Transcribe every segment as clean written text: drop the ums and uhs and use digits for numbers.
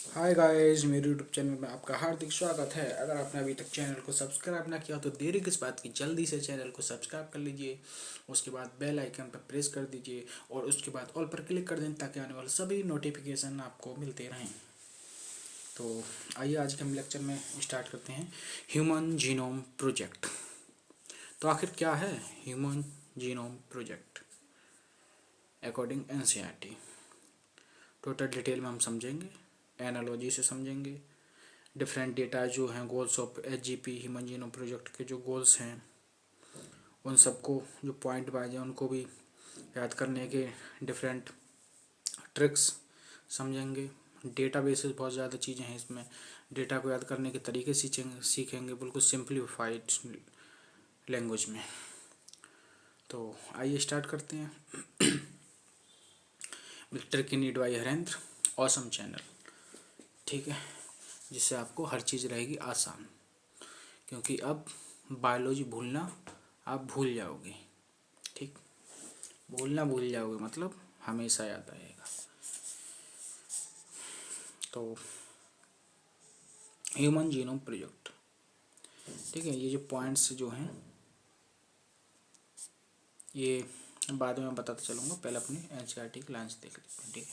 Hi guys, मेरे YouTube channel में आपका हार्दिक स्वागत है। अगर आपने अभी तक चैनल को सब्सक्राइब ना किया तो देरी किस बात की, जल्दी से चैनल को सब्सक्राइब कर लीजिए। उसके बाद बेल आइकन पर प्रेस कर दीजिए और उसके बाद ऑल पर क्लिक कर दें ताकि आने वाले सभी नोटिफिकेशन आपको मिलते रहें। तो आइए आज के हम लेक्चर में स्टार्ट करते हैं ह्यूमन जीनोम प्रोजेक्ट। तो आखिर क्या है human genome project according NCERT? Total detail में हम समझेंगे, एनालॉजी से समझेंगे, डिफरेंट डेटा जो हैं, goals of HGP human genome project के जो गोल्स हैं उन सबको, जो पॉइंट वाइज हैं उनको भी याद करने के डिफरेंट ट्रिक्स समझेंगे। डेटा बेसिस बहुत ज़्यादा चीज़ें हैं इसमें, डेटा को याद करने के तरीके सीखेंगे बिल्कुल सिंप्लीफाइड लैंग्वेज में। तो आइए स्टार्ट करते हैं। विक्टर की need by Harendra, awesome channel, ठीक है, जिससे आपको हर चीज़ रहेगी आसान, क्योंकि अब बायोलॉजी भूलना आप भूल जाओगे। ठीक, भूलना भूल जाओगे मतलब हमेशा याद आएगा। तो ह्यूमन जीनोम प्रोजेक्ट, ठीक है, ये जो पॉइंट्स जो हैं ये बाद में बताता चलूँगा, पहले अपनी एनसीईआरटी की लाइन्स देख लेते हैं। ठीक है,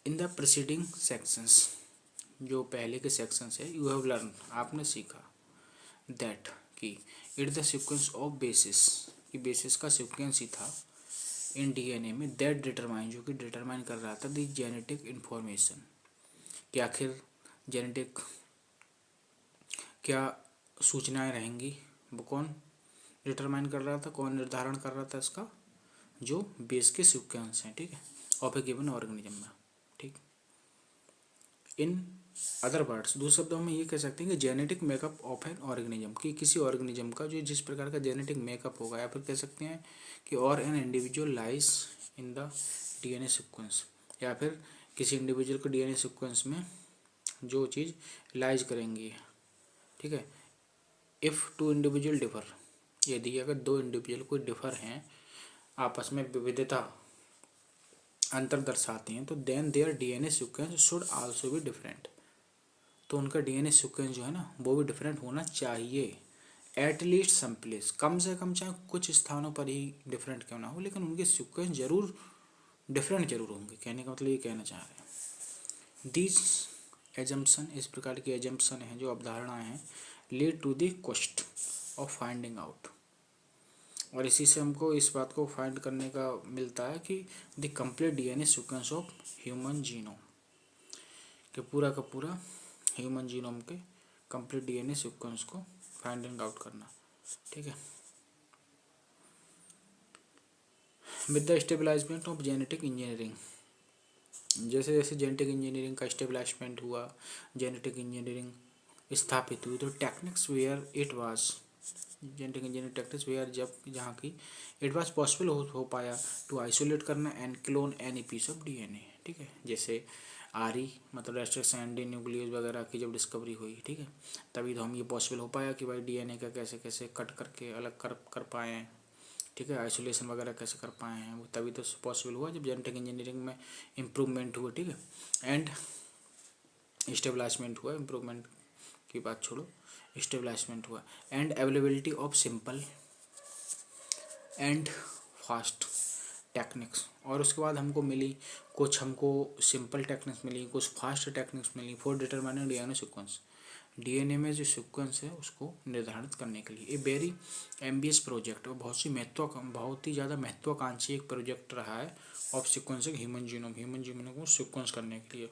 इन द प्रीसीडिंग सेक्शंस, जो पहले के सेक्शंस है, यू हैव लर्न, आपने सीखा, दैट कि it the sequence of basis, कि बेसिस का सीक्वेंस ही था इन डीएनए में, दैट डिटरमाइन, जो कि डिटरमाइन कर रहा था द जेनेटिक इन्फॉर्मेशन, कि आखिर जेनेटिक क्या सूचनाएं रहेंगी, वो कौन डिटरमाइन कर रहा था, कौन निर्धारण कर रहा था इसका, जो बेस के सीक्वेंस हैं, ठीक है, ऑफ ए गिवन ऑर्गेनिज्म में। ठीक, इन अदर वर्ड्स, दूसरे शब्दों में ये कह सकते हैं कि genetic makeup of an organism, कि किसी ऑर्गेनिज्म का जो जिस प्रकार का जेनेटिक मेकअप होगा, या फिर कह सकते हैं कि और an individual lies in the DNA sequence, या फिर किसी इंडिविजुअल को डीएनए सीक्वेंस में जो चीज़ लाइज करेंगी। ठीक है, इफ़ टू इंडिविजुअल डिफर, यदि अगर दो इंडिविजुअल कोई डिफर हैं, आपस में विविधता अंतर दर्शाती हैं, तो then there DNA sequence should also be different, तो उनका डीएनए सीक्वेंस जो है ना वो भी डिफरेंट होना चाहिए। एट लीस्ट सम प्लेस, कम से कम चाहे कुछ स्थानों पर ही डिफरेंट क्यों ना हो, लेकिन उनके सीक्वेंस जरूर डिफरेंट जरूर होंगे। कहने का मतलब ये कहना चाह रहे हैं। दीज एजम्पशन, इस प्रकार की एजम्पशन है, जो अवधारणाएं हैं, lead to the quest of finding out, और इसी से हमको इस बात को फाइंड करने का मिलता है कि the complete DNA sequence of human genome, कि पूरा का पूरा ह्यूमन जीनोम के कंप्लीट डीएनए सीक्वेंस को फाइंडिंग आउट करना। ठीक है, with the stabilisement of genetic engineering, जैसे जैसे जेनेटिक इंजीनियरिंग का स्टेबलाइजमेंट हुआ, जेनेटिक इंजीनियरिंग स्थापित हुई, तो techniques were it was, genetic engineering techniques were, जब जहाँ की इट वाज पॉसिबल हो पाया टू आइसोलेट करना and clone any piece of DNA. ठीक है, जैसे आरी मतलब रेस्ट्रिक्शन एंडी न्यूक्लियस वगैरह की जब डिस्कवरी हुई, ठीक है, तभी तो हम ये पॉसिबल हो पाया कि भाई डीएनए का कैसे कैसे कट करके अलग कर पाए हैं। ठीक है, आइसोलेशन वगैरह कैसे कर पाए हैं, वो तभी तो पॉसिबल हुआ जब जेनेटिक इंजीनियरिंग में इम्प्रूवमेंट हुआ। ठीक है, एंड स्टेबलाइजमेंट हुआ, इम्प्रूवमेंट की बात छोड़ो, स्टेबलाइजमेंट हुआ, and availability of simple and fast techniques, और उसके बाद हमको मिली कुछ, हमको सिंपल टेक्निक्स मिली, कुछ फास्ट टेक्निक्स मिली for determining DNA sequence, DNA में जो सीक्वेंस है उसको निर्धारित करने के लिए। ये वेरी एम्बियस प्रोजेक्ट और बहुत ही ज़्यादा महत्वाकांक्षी एक प्रोजेक्ट रहा है ऑफ सीक्वेंसिंग ह्यूमन जीनोम को सीक्वेंस करने के लिए।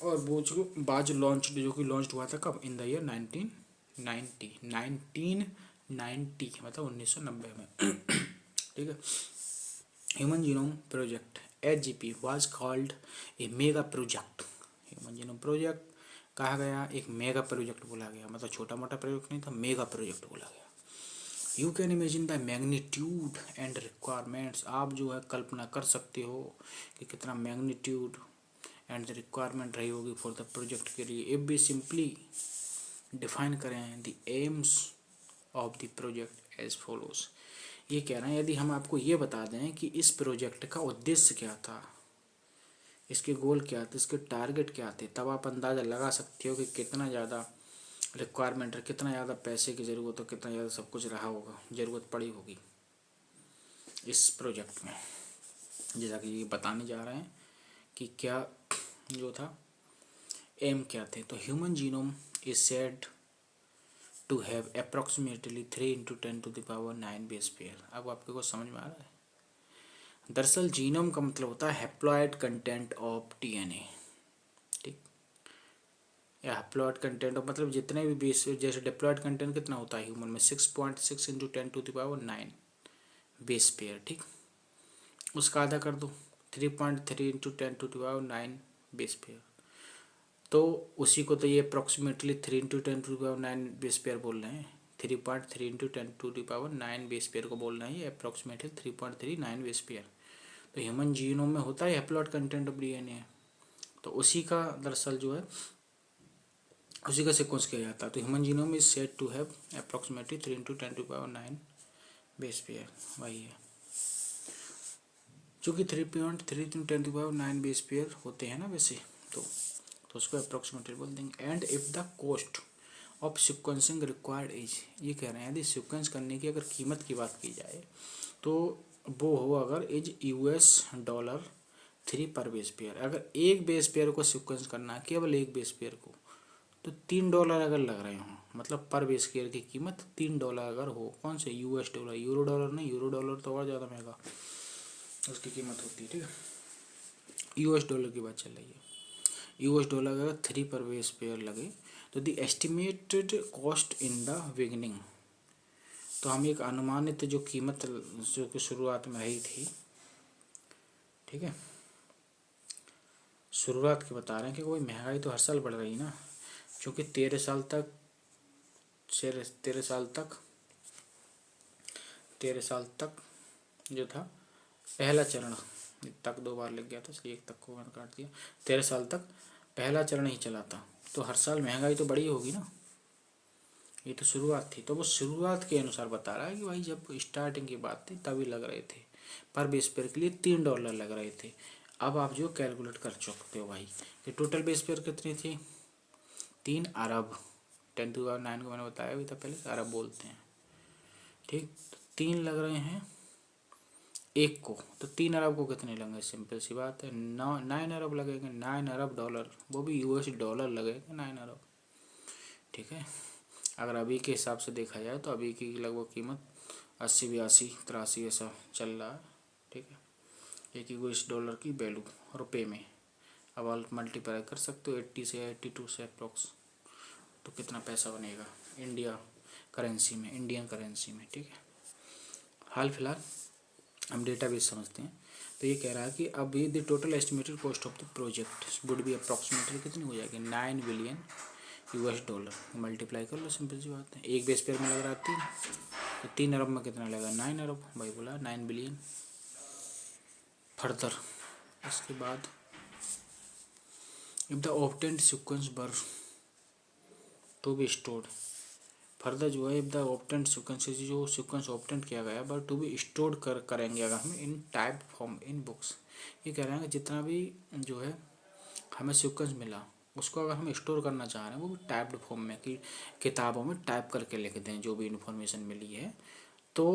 और वो जो बाज लॉन्च, जो कि लॉन्च हुआ था कब, इन द ईयर 1990 मतलब 1990 में। ठीक है, human genome project HGP was called a mega project, human genome project कहा गया, एक मेगा प्रोजेक्ट बोला गया, मतलब छोटा मोटा प्रोजेक्ट नहीं था, मेगा प्रोजेक्ट बोला गया। You can imagine the magnitude and requirements, आप जो है कल्पना कर सकते हो कि कितना मैग्नीट्यूड एंड द रिक्वायरमेंट रही होगी फॉर द प्रोजेक्ट के लिए। इफ भी सिंपली डिफाइन करें the aims of the project as follows, ये कह रहे हैं यदि हम आपको ये बता दें कि इस प्रोजेक्ट का उद्देश्य क्या था, इसके गोल क्या थे, इसके टारगेट क्या थे, तब आप अंदाज़ा लगा सकते हो कि कितना ज़्यादा रिक्वायरमेंट है, कितना ज़्यादा पैसे की ज़रूरत हो, कितना ज़्यादा सब कुछ रहा होगा, ज़रूरत पड़ी होगी इस प्रोजेक्ट में। जैसा कि ये बताने जा रहे हैं कि क्या जो था एम क्या थे। तो human genome is said to have approximately 3 × 10⁹ base pair. अब आपके को समझ में आ रहा है। दरअसल जीनोम का मतलब होता है हैप्लॉइड कंटेंट ऑफ डीएनए, ठीक, या हैप्लॉइड कंटेंट ऑफ मतलब जितने भी बेस, जैसे डिप्लॉइड कंटेंट कितना होता है ह्यूमन में 6.6 × 10⁹ बेस पेयर, ठीक, उसका आधा कर दो 3.3 × 10⁹ बेस पेयर। तो उसी को तो ये अप्रॉक्सीमेटली 3 × 10⁹ बेस पेयर बोल रहे हैं, 3.3 × 10⁹ बेस पेयर को बोल रहे हैं, ये अप्रॉक्सीमेटली 3.39 बेस पेयर। तो ह्यूमन जीनोम में होता है हैप्लॉइड कंटेंट ऑफ डीएनए, तो उसी का दरअसल जो है उसी का सीक्वेंस किया जाता है। तो human genome is said to have approximately 3 × 10⁹ base pair, वही है। चूँकि 3.3 × 10⁹ बेस पेयर होते हैं ना वैसे, तो उसको अप्रॉक्सीमेटली बोल देंगे। And if the cost of sequencing required is, ये कह रहे हैं यदि सिक्वेंस करने की अगर कीमत की बात की जाए तो वो हो अगर इज $3 पर बेस पेयर। अगर एक बेस पेयर को सिक्वेंस करना है, केवल एक बेस पेयर को, तो $3 अगर लग रहे हों, मतलब पर बेस पेयर की कीमत $3 अगर हो, कौन से US डॉलर, यूरो डॉलर नहीं, यूरो डॉलर तो और ज़्यादा महंगा उसकी कीमत होती है, ठीक है, US डॉलर की बात चल रही है। US डॉलर अगर 3 पर बेस पेयर लगे तो the estimated cost in the beginning, तो हम एक अनुमानित जो कीमत जो कि शुरुआत में आई थी, ठीक है, शुरुआत की बता रहे हैं कि कोई महंगाई तो हर साल बढ़ रही ना, क्योंकि 13 साल तक 13 साल तक जो था पहला चरण, तक 2 बार लग गया था इसलिए एक तक को मैंने काट दिया, 13 साल तक पहला चरण ही चला था, तो हर साल महंगाई तो बढ़ी होगी ना, ये तो शुरुआत थी। तो वो शुरुआत के अनुसार बता रहा है कि भाई जब स्टार्टिंग की बात थी तभी लग रहे थे, पर बेस पेयर के लिए $3 लग रहे थे। अब आप जो कैलकुलेट कर चुकते हो भाई कि टोटल बेस पेयर कितनी थी, 3 अरब, 10⁹ को मैंने बताया भी था पहले, अरब बोलते हैं, ठीक, तो 3 लग रहे हैं एक को, तो 3 अरब को कितने लगेंगे, सिंपल सी बात है 9 अरब लगेंगे, 9 अरब डॉलर, वो भी US डॉलर लगेगा 9 अरब, ठीक है। अगर अभी के हिसाब से देखा जाए तो अभी की लगभग कीमत 80, 82, 83 ऐसा चल रहा है, ठीक है, एक US डॉलर की वैल्यू रुपए में। अब आप मल्टीप्लाई कर सकते हो 80 से 82 से अप्रॉक्स, तो कितना पैसा बनेगा इंडिया करेंसी में, इंडियन करेंसी में, ठीक है। हाल फिलहाल हम डेटाबेस समझते हैं। तो ये कह रहा है कि अब ये the total estimated cost of the project would be approximately कितनी हो जाएगी, $9 बिलियन। मल्टीप्लाई कर लो, सिंपल सी बात है, एक बेस पेयर में लग रहा है 3, तो 3 अरब में कितना लगेगा 9 अरब, भाई बोला 9 बिलियन। फर्दर इसके बाद इफ द ऑब्टेन्ड सीक्वेंस बर टू बी स्टोर्ड, फर्दर जो है इफ द ऑब्टेन्ड सीक्वेंस, जो सीक्वेंस ऑब्टेंड किया गया बट टू बी स्टोर्ड करेंगे अगर हम इन टाइप फॉर्म इन बुक्स, ये कह रहे हैं कि जितना भी जो है हमें सीक्वेंस मिला उसको अगर हम स्टोर करना चाह रहे हैं वो भी टाइप्ड फॉर्म में, कि किताबों में टाइप करके लिख दें जो भी इन्फॉर्मेशन मिली है, तो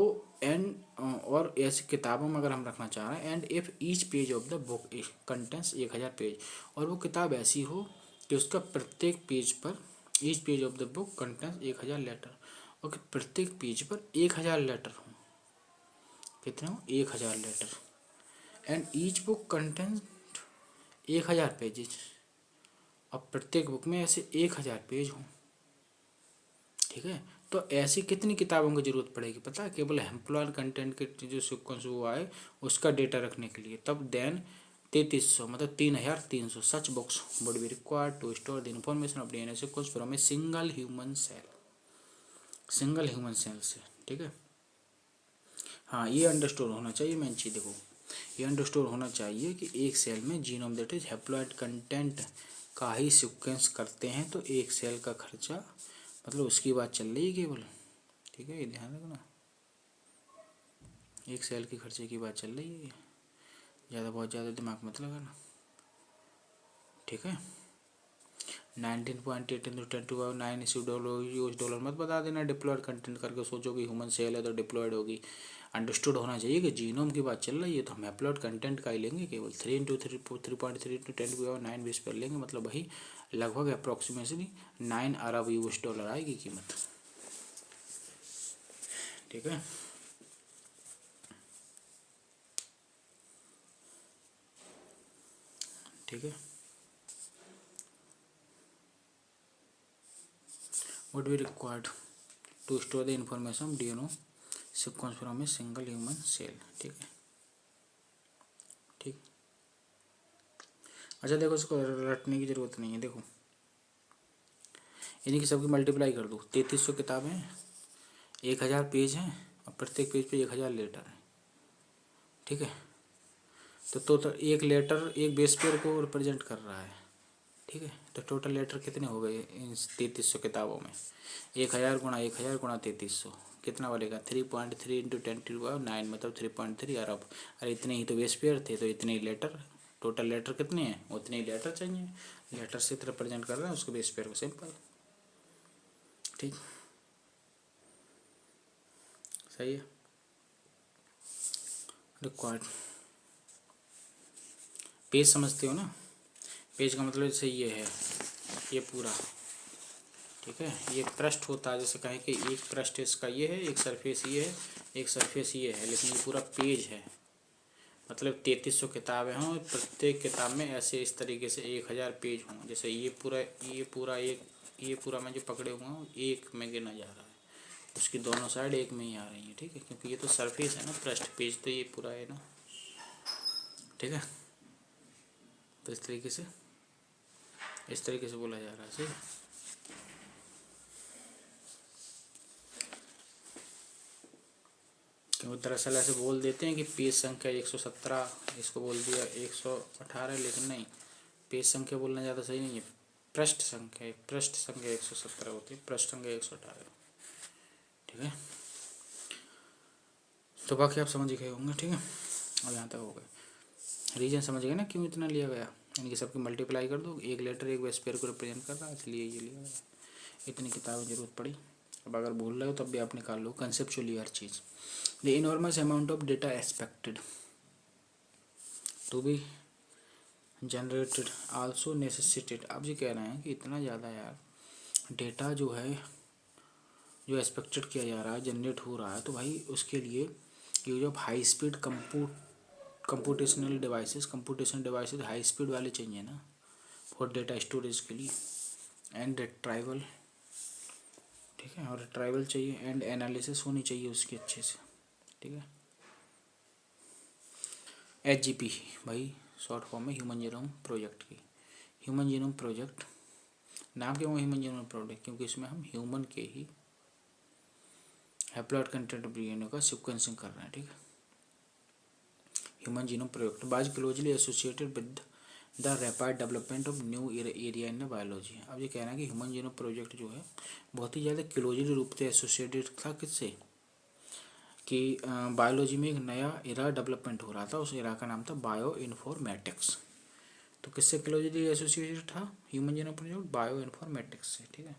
एंड और ऐसी किताबों में अगर हम रखना चाह रहे हैं, and if each page of the book contents 1000 page, और वो किताब ऐसी हो कि उसका प्रत्येक पेज पर, each page of the book contents 1000 letter, और कि प्रत्येक पेज पर 1000 लेटर हो, कितने हो 1000 letter, and each book content 1000 pages, अब प्रत्येक बुक में ऐसे 1000 पेज हों, ठीक है। तो ऐसी कितनी किताबों की जरूरत पड़ेगी पता है, केवल एम्प्लॉयर कंटेंट के जो सीक्वेंस वो आए उसका डेटा रखने के लिए, तब देन 3300 मतलब 3300 such books would be required to store the information of DNA sequence from a single human cell से, ठीक है। हाँ, ये अंडरस्टोर होना चाहिए मेन चीज़, देखो ये अंडरस्टोर होना चाहिए कि एक सेल में genome that is haploid content का ही सीक्वेंस करते हैं, तो एक सेल का खर्चा, मतलब उसकी बात चल रही है केवल, ठीक है, ये ध्यान रखना, एक सेल के खर्चे की बात चल रही है, बहुत ज़्यादा दिमाग मत लगाना। ठीक है। 19.8 इंटू 10⁹ यूएस डॉलर मत बता देना डिप्लॉयड कंटेंट करके, सोचो कि ह्यूमन सेल है तो डिप्लॉयड होगी। अंडरस्टूड होना चाहिए कि जीनोम की बात चल रही है, तो हम हैप्लॉयड कंटेंट का ही लेंगे केवल। 3.3 बेस पर लेंगे, मतलब वही लगभग अप्रॉक्सीमेटली 9 अरब यूएस डॉलर आएगी कीमत। ठीक है। ठीक है। What we required to store the information of DNA sequence from a single human cell। ठीक है। ठीक। अच्छा देखो, इसको रटने की जरूरत नहीं है। देखो इन्हीं की सबकी मल्टीप्लाई कर दो। 3300 किताबें हैं, 1000 पेज हैं, और प्रत्येक पेज पे 1000 लेटर हैं। ठीक है। तो एक लेटर एक बेस पेयर को रिप्रेजेंट कर रहा है। ठीक है। तो टोटल लेटर कितने हो गए इन 3300 किताबों में? 1000 गुणा 1000 गुणा 3300 कितना बनेगा? 3.3 इंटू 10⁹ मतलब 3.3 अरब। अरे इतने ही तो बेस पेयर थे, तो इतने ही लेटर। टोटल लेटर कितने हैं? उतने ही लेटर चाहिए। लेटर से रिप्रेजेंट कर रहे हैं उसको बेस पेयर को, सिंपल। ठीक, सही है। रिक्वायर्ड पेज समझते हो ना? पेज का मतलब जैसे ये है, ये पूरा। ठीक है। ये पृष्ठ होता है, जैसे कहें कि एक पृष्ठ इसका ये है, एक सरफेस ये है, एक सरफेस ये है, लेकिन ये पूरा पेज है। मतलब 3300 किताबें हों, प्रत्येक किताब में ऐसे इस तरीके से 1000 पेज हों। जैसे ये पूरा मैं जो पकड़े हुआ हूँ, एक में गिना जा रहा है, उसकी दोनों साइड एक में ही आ रही है। ठीक है। क्योंकि ये तो सरफेस है ना, पृष्ठ। पेज तो ये पूरा है ना। ठीक है। तो इस तरीके से बोला जा रहा है। सही। क्योंकि दरअसल ऐसे बोल देते हैं कि पेज संख्या 117, इसको बोल दिया 118, लेकिन नहीं, पेज संख्या बोलना ज़्यादा सही नहीं है। पृष्ठ संख्या 117 होती है, पृष्ठ संख्या 118। ठीक है। तो बाकी आप समझ गए होंगे। ठीक है। और यहाँ तक हो गए। रीजन समझ गए ना क्यों इतना लिया गया? इनकी सबकी मल्टीप्लाई कर दो, एक लेटर एक बेस पेयर को रिप्रेजेंट कर रहा है, इसलिए ये लिया गया। इतनी किताबें जरूरत पड़ी। अब अगर भूल रहे हो तब भी आप निकाल लो कंसेप्चुअली हर चीज़। The enormous amount of data expected to be generated also necessitated. आप जी कह रहे हैं कि इतना ज़्यादा यार डेटा जो है, जो एक्सपेक्टेड किया जा रहा है, जनरेट हो रहा है, तो भाई उसके लिए use of high speed computational devices high speed वाले चाहिए ना, फॉर डेटा स्टोरेज के लिए। एंड रिट्राइवल, ठीक है, और रिट्राइवल चाहिए, एंड एनालिसिस होनी चाहिए उसकी अच्छे से। ठीक है। HGP भाई शॉर्ट फॉर्म में ह्यूमन जीनोम प्रोजेक्ट की। ह्यूमन जीनोम प्रोजेक्ट नाम क्यों ह्यूमन जीनोम प्रोजेक्ट? क्योंकि इसमें हम ह्यूमन के ही हैप्लॉइड कंटेंट DNA का सिक्वेंसिंग कर रहे हैं। ठीक है। Human genome project was closely associated with the rapid development of new area in biology. अब ये कहना है कि ह्यूमन जीनोम प्रोजेक्ट जो है बहुत ही ज़्यादा क्लोजली रूप से एसोसिएटेड था किससे? कि बायोलॉजी में एक नया एरा डेवलपमेंट हो रहा था, उस एरा का नाम था बायो इन्फॉर्मेटिक्स। तो किससे क्लोजली एसोसिएटेड था human genome project? Bio informatics से। ठीक है।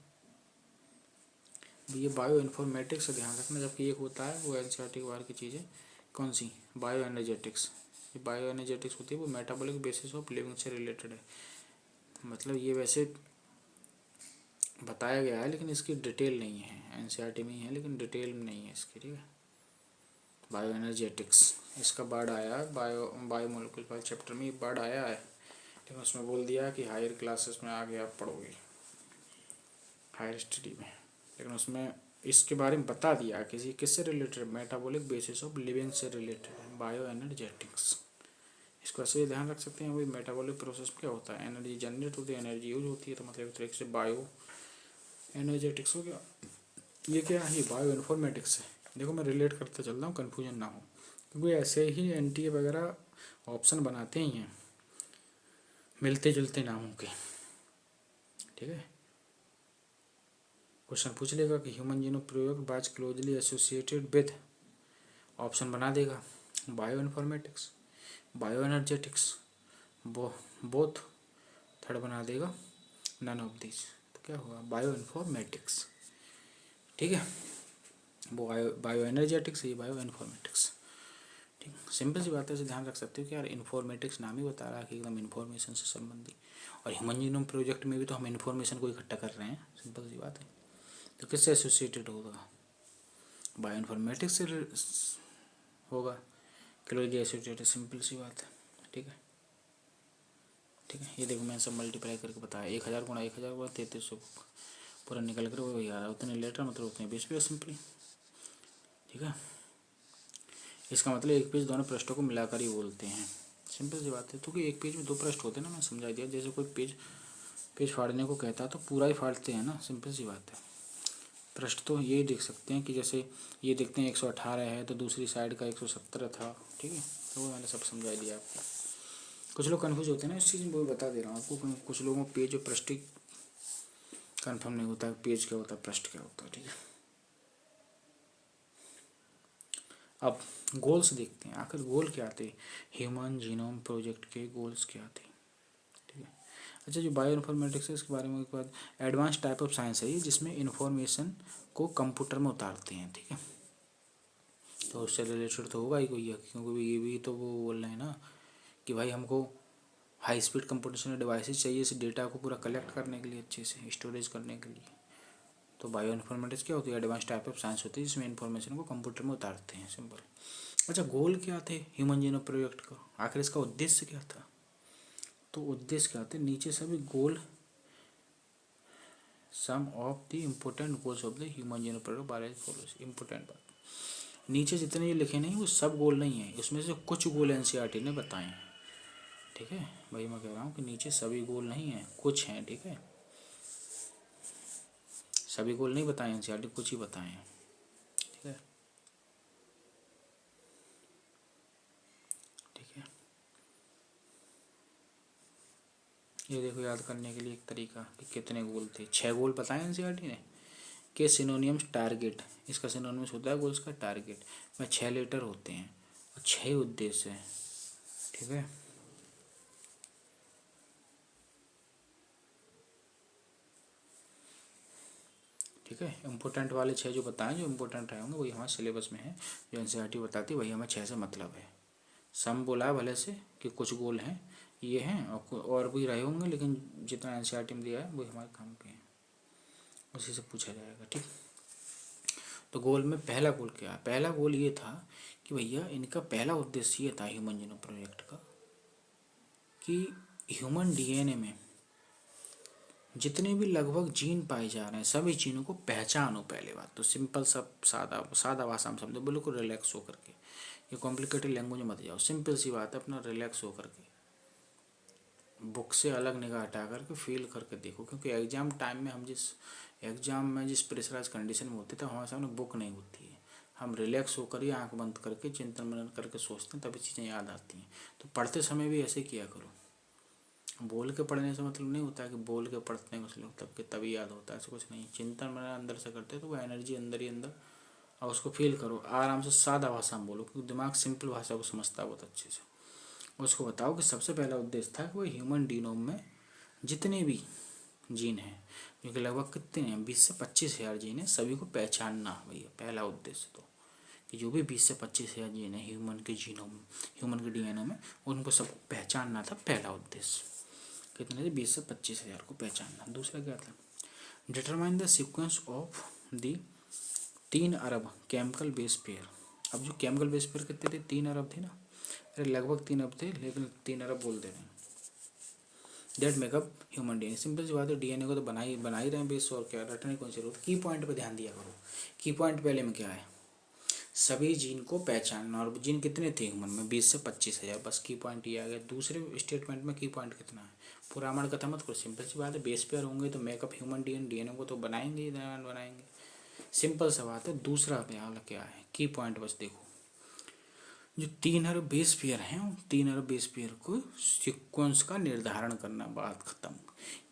ये बायो इन्फॉर्मेटिक्स ध्यान रखना, जबकि एक होता है वो एनसीईआरटी के बाहर की चीज़ है। कौन सी? Bioenergetics. ये बायो एनर्जेटिक्स होती है वो मेटाबॉलिक बेसिस ऑफ लिविंग से रिलेटेड है। मतलब ये वैसे बताया गया है लेकिन इसकी डिटेल नहीं है, एनसीईआरटी में ही है लेकिन डिटेल में नहीं है इसकी। ठीक है। बायो एनर्जेटिक्स, इसका वर्ड आया है बायोमोलिकुलर वाले चैप्टर में, ये वर्ड आया है, लेकिन उसमें बोल दिया कि हायर क्लासेस में आगे आप पढ़ोगे, हायर स्टडी में, लेकिन उसमें इसके बारे में बता दिया कि किससे related? Metabolic basis of living से रिलेटेड है बायो एनर्जेटिक्स। इसको ऐसे ध्यान रख सकते हैं। वही मेटाबॉलिक प्रोसेस क्या होता है? एनर्जी जनरेट होती है, एनर्जी यूज होती है, तो मतलब एक तरीके से बायो एनर्जेटिक्स हो गया। ये क्या है? ये बायो इन्फॉर्मेटिक्स है। देखो मैं रिलेट करते चल रहा हूँ, कन्फ्यूजन ना हो, क्योंकि ऐसे ही NTA वगैरह ऑप्शन बनाते ही हैं मिलते जुलते नामों के। ठीक है। क्वेश्चन पूछ लेगा कि ह्यूमन जीनोम प्रयोग was closely associated with, option बना देगा bio informatics, bio energetics, both third बना देगा नन ऑफ दिस, तो क्या होगा बायो इन्फॉर्मेटिक्स। ठीक है, वो बायो एनर्जेटिक्स, ये बायो इन्फॉर्मेटिक्स। ठीक, सिंपल सी बात है, इसे ध्यान रख सकते हो कि यार इन्फॉर्मेटिक्स नाम ही बता रहा है कि एकदम इन्फॉर्मेशन से संबंधित, और ह्यूमन जीनोम प्रोजेक्ट में भी तो हम इन्फॉर्मेशन को इकट्ठा कर रहे हैं, सिंपल सी बात है। तो किससे एसोसिएटेड होगा, बायो इन्फॉर्मेटिक्स से होगा, क्लोजली एसोसिएटेड, सिंपल सी बात है। ठीक है, ठीक है, ये देखो मैंने सब मल्टीप्लाई करके बताया, 1000 गुणा 3300 पूरा निकल कर वही आ रहा है, उतने लेटर मतलब उतने बेस पे सिंपली। ठीक है, इसका मतलब एक पेज दोनों पृष्ठों को मिलाकर ही बोलते हैं, सिंपल सी बात है। क्योंकि एक पेज में 2 पृष्ठ होते हैं ना, मैं समझा दिया, जैसे कोई पेज फाड़ने को कहता है तो पूरा ही फाड़ते हैं ना, सिंपल सी बात है। पृष्ठ तो यही देख सकते हैं कि जैसे ये देखते हैं 118 है तो दूसरी साइड का 117 था। ठीक है, तो वो मैंने सब समझा दिया आपको। कुछ लोग कन्फ्यूज होते हैं ना इस चीज़ में, वो बता दे रहा हूँ आपको। कुछ लोगों को पेज और पृष्ठ कन्फर्म नहीं होता है, पेज क्या होता है पृष्ठ क्या होता है। ठीक है, अब गोल्स देखते हैं, आखिर गोल क्या थे ह्यूमन जीनोम प्रोजेक्ट के, गोल्स क्या थे। ठीक है, अच्छा जो बायो इन्फॉर्मेटिक्स है इसके बारे में एक बात, एडवांस टाइप ऑफ साइंस है ये, जिसमें इन्फॉर्मेशन को कंप्यूटर में उतारते हैं। ठीक है, तो उससे रिलेटेड तो होगा ही कोई, क्योंकि ये भी तो वो बोल रहे हैं ना कि भाई हमको हाई स्पीड कंप्यूटेशनल डिवाइसेस चाहिए इस डेटा को पूरा कलेक्ट करने के लिए, अच्छे से स्टोरेज करने के लिए। तो बायो इन्फॉर्मेटिक्स क्या होती है, एडवांस टाइप ऑफ साइंस होती है जिसमें इन्फॉर्मेशन को कंप्यूटर में उतारते हैं, सिंपल। अच्छा गोल क्या थे ह्यूमन जीनोम प्रोजेक्ट का, आखिर इसका उद्देश्य क्या था। तो उद्देश्य क्या थे, नीचे सभी goal, some of the important goals of the human genome project by follows, important बात। नीचे जितने ये लिखे नहीं वो सब गोल नहीं है, उसमें से कुछ गोल एनसीईआरटी ने बताए हैं। ठीक है, भाई मैं कह रहा हूँ कि नीचे सभी गोल नहीं है, कुछ हैं। ठीक है, सभी गोल नहीं बताए एनसीईआरटी, कुछ ही बताए हैं। ठीक है, ठीक है, ये देखो याद करने के लिए एक तरीका कि कितने गोल थे, 6 गोल बताए एनसीईआरटी ने। के सिनोनियम्स टारगेट, इसका सिनोनियम्स होता है गोल्स का टारगेट में 6 लेटर होते हैं और 6 उद्देश्य है। ठीक है, ठीक है, इम्पोर्टेंट वाले 6 जो बताएं, जो इम्पोर्टेंट रहे होंगे वही हमारे सिलेबस में है, जो एनसीईआरटी बताती है वही हमें 6 से मतलब है। सम बोला है भले से कि कुछ गोल हैं ये हैं, और भी रहे होंगे, लेकिन जितना एनसीईआरटी में दिया है वही हमारे काम के हैं, उसी से पूछा जाएगा। ठीक, तो गोल में पहला गोल क्या है, पहला गोल ये था कि भैया इनका पहला उद्देश्य ये था ह्यूमन जीनोम प्रोजेक्ट का कि ह्यूमन डीएनए में जितने भी लगभग जीन पाए जा रहे हैं सभी जीनों को पहचानो। पहले बात तो सिंपल, सब सादा सादा भाषा में समझो, बिल्कुल रिलैक्स होकर के, ये कॉम्प्लिकेटेड लैंग्वेज में मत जाओ, सिंपल सी बात है, अपना रिलैक्स होकर के बुक से अलग निगाह हटा करके फील करके देखो। क्योंकि एग्ज़ाम टाइम में हम जिस एग्ज़ाम में जिस प्रेशराइज कंडीशन में होते थे हमारे सामने बुक नहीं होती है, हम रिलैक्स होकर ही आंख बंद करके चिंतन मनन करके सोचते हैं, तभी चीज़ें याद आती हैं। तो पढ़ते समय भी ऐसे किया करो, बोल के पढ़ने से मतलब नहीं होता है कि बोल के पढ़ते हैं कुछ लोग तब के तभी याद होता है, ऐसा कुछ नहीं। चिंतन मनन अंदर से करते तो वो एनर्जी अंदर ही अंदर, और उसको फील करो आराम से, सादा भाषा में बोलो क्योंकि दिमाग सिंपल भाषा को समझता है बहुत अच्छे से। उसको बताओ कि सबसे पहला उद्देश्य था कि वो ह्यूमन जीनोम में जितने भी जीन हैं, क्योंकि लगभग कितने हैं 20 से 25 हज़ार जीन है, सभी को पहचानना भैया पहला उद्देश्य। तो कि जो भी 20 से 25 हज़ार जीन है ह्यूमन के जीनोम, ह्यूमन के डीएनए में, उनको सबको पहचानना था पहला उद्देश्य। कितने थे 20 से 25 हज़ार को पहचानना। दूसरा क्या था, determine the sequence of the 3 Arab chemical base pair. अब जो केमिकल बेस पेयर कितने थे, 3 अरब थे ना, अरे लगभग 3 अरब थे लेकिन 3 अरब बोल दे रहे हैं। That make up human DNA, simple सी बात है, डीएनए को तो बना ही रहे हैं बेस, और क्या रटने कौन सी जरूरत। की पॉइंट पे ध्यान दिया करो, की पॉइंट पहले में क्या है, सभी जीन को पहचानना। और जीन कितने थे ह्यूमन में 20 से 25 हज़ार, बस की पॉइंट ये आ गया। दूसरे स्टेटमेंट में की पॉइंट कितना है, पूरा अमर कथा मत करो, सिंपल सी बात है, बेस पेयर होंगे तो मेकअप ह्यूमन डीएनए, डीएनए को तो बनाएंगे ही बनाएंगे, सिंपल सा बात है। दूसरा क्या है की पॉइंट, बस देखो जो 3 अरब बेस पेयर हैं उन 3 अरब बेस पेयर को सीक्वेंस का निर्धारण करना, बात खत्म।